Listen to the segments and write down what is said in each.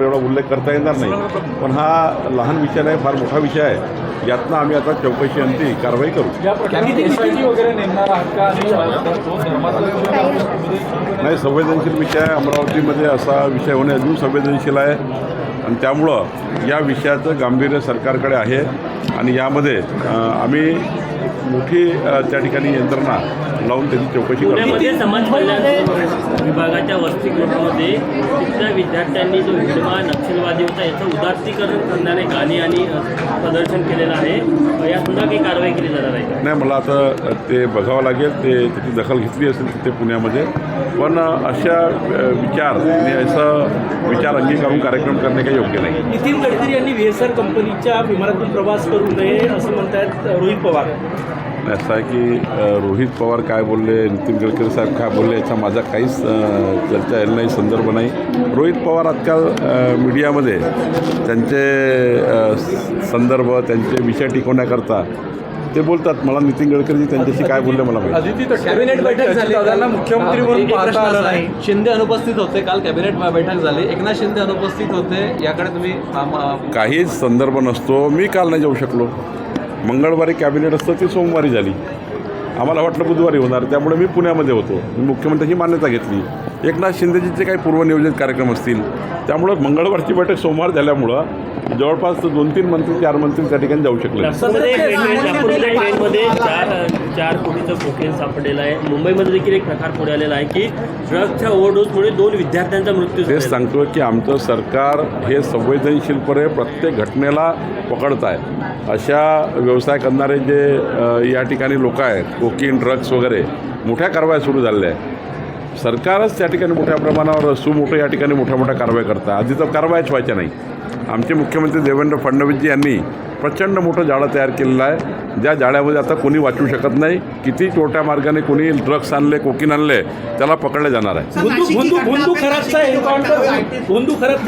विषयावर एवढा उल्लेख करता येणार नाही, पण हा लहान विषय नाही, फार मोठा विषय आहे. यातनं आम्ही आता चौकशी अंती कारवाई करू. नाही, संवेदनशील विषय आहे. अमरावतीमध्ये असा विषय होणे अजून संवेदनशील आहे आणि त्यामुळं या विषयाचं गांभीर्य सरकारकडे आहे आणि यामध्ये आम्ही मोठी त्या ठिकाणी यंत्रणा लावून त्याची चौकशी करतो. पुण्यामध्ये समाज कल्याण विभागाच्या वसतिगृहामध्ये तिथल्या विद्यार्थ्यांनी जो हिडमा नक्षलवादी होता याचं उदात्तीकरण करणारे गाणी आणि प्रदर्शन केलेलं आहे. यासुद्धा काही कारवाई केली जाणार आहे? नाही, मला आता ते बघावं लागेल. त्याची दखल घेतली असेल तिथे पुण्यामध्ये, पण अशा विचार आणि असं विचार अंगीकारून कार्यक्रम करणे काही योग्य नाही. नितीन गडकरी यांनी व्हीएसआर कंपनीच्या विमानातून प्रवास करू नये असं म्हणतात रोहित पवार. असं आहे की रोहित पवार काय बोलले, नितीन गडकरी साहेब काय बोलले याचा माझा काहीच चर्चा यायला नाही, संदर्भ नाही. रोहित पवार आजकाल मीडियामध्ये त्यांचे संदर्भ, त्यांचे विषय टिकवण्याकरता ते बोलतात. मला नितीन गडकरी त्यांच्याशी काय बोलले मला माहिती. कॅबिनेट बैठक झाली, मुख्यमंत्री म्हणून पाहता आलं नाही. शिंदे अनुपस्थित होते, काल कॅबिनेट बैठक झाली, एकनाथ शिंदे अनुपस्थित होते. याकडे तुम्ही काहीच संदर्भ नसतो. मी काल नाही जाऊ शकलो. मंगळवारी कॅबिनेट असतं, ती सोमवारी झाली. आम्हाला वाटलं बुधवारी होणार, त्यामुळे मी पुण्यामध्ये होतो. मी मुख्यमंत्र्यांची मान्यता घेतली. एकनाथ शिंदेजीचे काही पूर्वनियोजित कार्यक्रम असतील, त्यामुळं मंगळवारची बैठक सोमवार झाल्यामुळं जवळपास 2-3 मंत्री 4 मंत्री त्या ठिकाणी जाऊ शकले. ट्रेनमध्ये 4 कोटीचं कोकेन सापडलेलं आहे. मुंबईमध्ये देखील एक प्रकार पुढे आलेला आहे की ड्रग्सच्या ओव्हरडोसमुळे 2 विद्यार्थ्यांचा मृत्यू झाला. तेच सांगतो की आमचं सरकार हे संवेदनशीलपणे प्रत्येक घटनेला पकडत आहे. अशा व्यवसाय करणारे जे या ठिकाणी लोक आहेत, कोकीन, ड्रग्स वगैरे, मोठ्या कारवाया सुरू झालेल्या आहेत. सरकारच त्या ठिकाणी मोठ्या प्रमाणावर सुमोठं या ठिकाणी मोठ्या कारवाया करतात. आधी तर कारवायाच व्हायच्या नाही. आमचे मुख्यमंत्री देवेंद्र फडणवीसजी यांनी प्रचंड मोठं जाळं तयार केलेलं आहे, ज्या जाळ्यामध्ये आता कोणी वाचू शकत नाही. किती छोट्या मार्गाने कोणी ड्रग्स आणले, कोकीन आणले, त्याला पकडले जाणार आहे. भोंदू खराबचं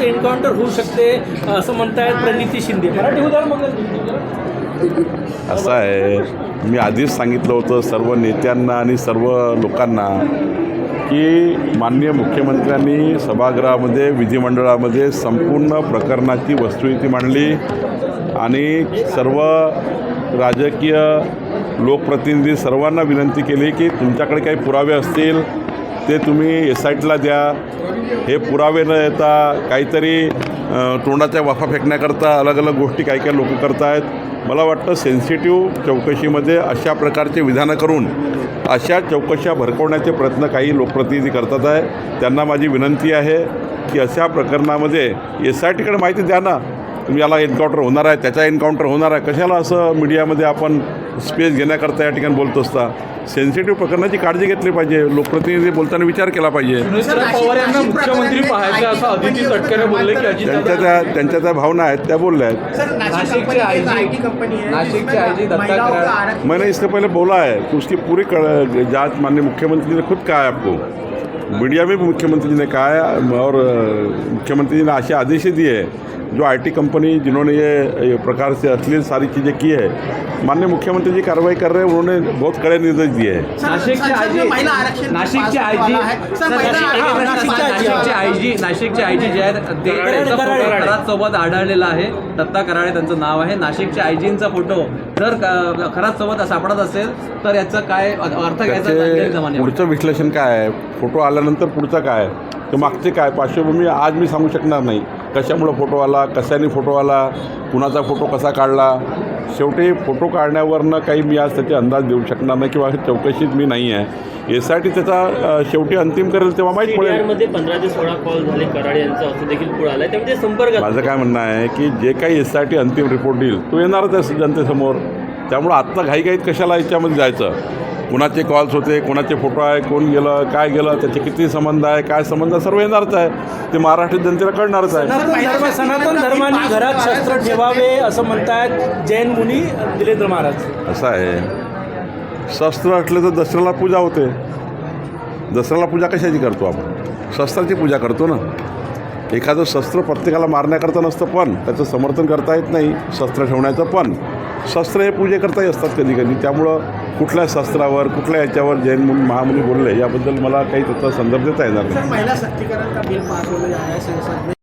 एन्काउंटर होऊ शकते असं म्हणतायत प्रणिती शिंदे. मराठी उदाहरण असं आहे, मी आधीच सांगितलं होतं सर्व नेत्यांना आणि सर्व लोकांना की माननीय मुख्यमंत्र्यांनी सभागृहामध्ये, विधिमंडळामध्ये संपूर्ण प्रकरणाची वस्तुस्थिती मांडली आणि सर्व राजकीय लोकप्रतिनिधी सर्वांना विनंती केली की तुमच्याकडे काही पुरावे असतील ते तुम्ही SITला द्या. हे पुरावे न येता काहीतरी तोंडाच्या वाफा फेकण्याकरता अलग अलग गोष्टी काही लोक करत आहेत. मला वाटतं सेन्सिटिव्ह चौकशीमध्ये अशा प्रकारचे विधानं करून अशा चौकशा भरकवण्याचे प्रयत्न काही लोकप्रतिनिधी करतात आहे. त्यांना माझी विनंती आहे की अशा प्रकरणामध्ये SITकडे माहिती द्या ना. तुम्ही याला एन्काउंटर होणार आहे, त्याचा एन्काउंटर होणार आहे, कशाला असं मीडियामध्ये आपण स्पेस घेण्याकरता या ठिकाणी बोलत असता. सेन्सिटिव्ह प्रकरणाची काळजी घेतली पाहिजे. लोकप्रतिनिधी बोलताना विचार केला पाहिजे. पवार यांना मुख्यमंत्री पाहायचं असं अदिती तटकरे बोलले की त्यांच्या त्या भावना आहेत, त्या बोलल्या आहेत. नाशिकचे आयजी दत्ता कराड, मैंने इससे पहले बोला है कि उसकी पूरी जांच माननीय मुख्यमंत्री जी ने खुद कहा है आपको, मीडिया में भी मुख्यमंत्री जी ने कहा है और मुख्यमंत्री जी ने ऐसे आदेश दिए हैं जो IT कंपनी जिन्होंने ये प्रकार से अश्लील सारी चीज़ें की है, माननीय मुख्यमंत्री जी कार्रवाई कर रहे हैं. उन्होंने बहुत कड़े निर्देश दिए हैं. नाशिकचे आयजी जे आहेत त्यांचा फोटो खरात आढळलेला आहे. दत्ता कराळे त्यांचं नाव आहे. नाशिकच्या आयजींचा फोटो जर खरात सोबत सापडत असेल तर याचं काय अर्थ घ्यायचा? पुढचं विश्लेषण काय आहे, फोटो आल्यानंतर पुढचं काय, तर मागचे काय पार्श्वभूमी आज मी सांगू शकणार नाही. कशामुळं फोटो आला, कशाने फोटो आला, कुणाचा फोटो कसा काढला. शेवटी फोटो काढण्यावरनं काही मी आज त्याचे अंदाज देऊ शकणार नाही किंवा चौकशीत मी नाही आहे. SIT त्याचा शेवटी अंतिम करेल तेव्हा माहीत पडेल. मध्ये 15 ते 16 कॉल झाले कराड यांचा असं देखील पुढे आला. त्यामध्ये संपर्क, माझं काय म्हणणं आहे की जे काही SIT अंतिम रिपोर्ट देईल तो येणारच आहे जनतेसमोर. त्यामुळं आत्ता घाईघाईत कशाला याच्यामध्ये जायचं. कुणाचे कॉल्स होते, कोणाचे फोटो आहे, कोण गेलं, काय गेलं, त्याचे किती संबंध आहे, काय संबंध, सर्व येणारच आहे. ते महाराष्ट्र जनतेला कळणारच आहे. सनातन धर्माने घरात शस्त्र ठेवावे असं म्हणतात जैन मुनी दिलेंद्र महाराज. असं आहे, शस्त्र असले तर दसऱ्याला पूजा होते. दसऱ्याला पूजा कशाची करतो आपण? शस्त्राची पूजा करतो ना. एखादं शस्त्र प्रत्येकाला मारण्याकरता नसतं, पण त्याचं समर्थन करता येत नाही शस्त्र ठेवण्याचं. पण शस्त्र हे पूजेकरताही असतात कधी कधी. त्यामुळं कुठल्या शस्त्रावर, कुठल्या याच्यावर जैन महामुनी बोलले याबद्दल मला काही त्याचा संदर्भ देता येणार नाही. महिला सशक्तिकरण का बिल पास हो गया है संसद में,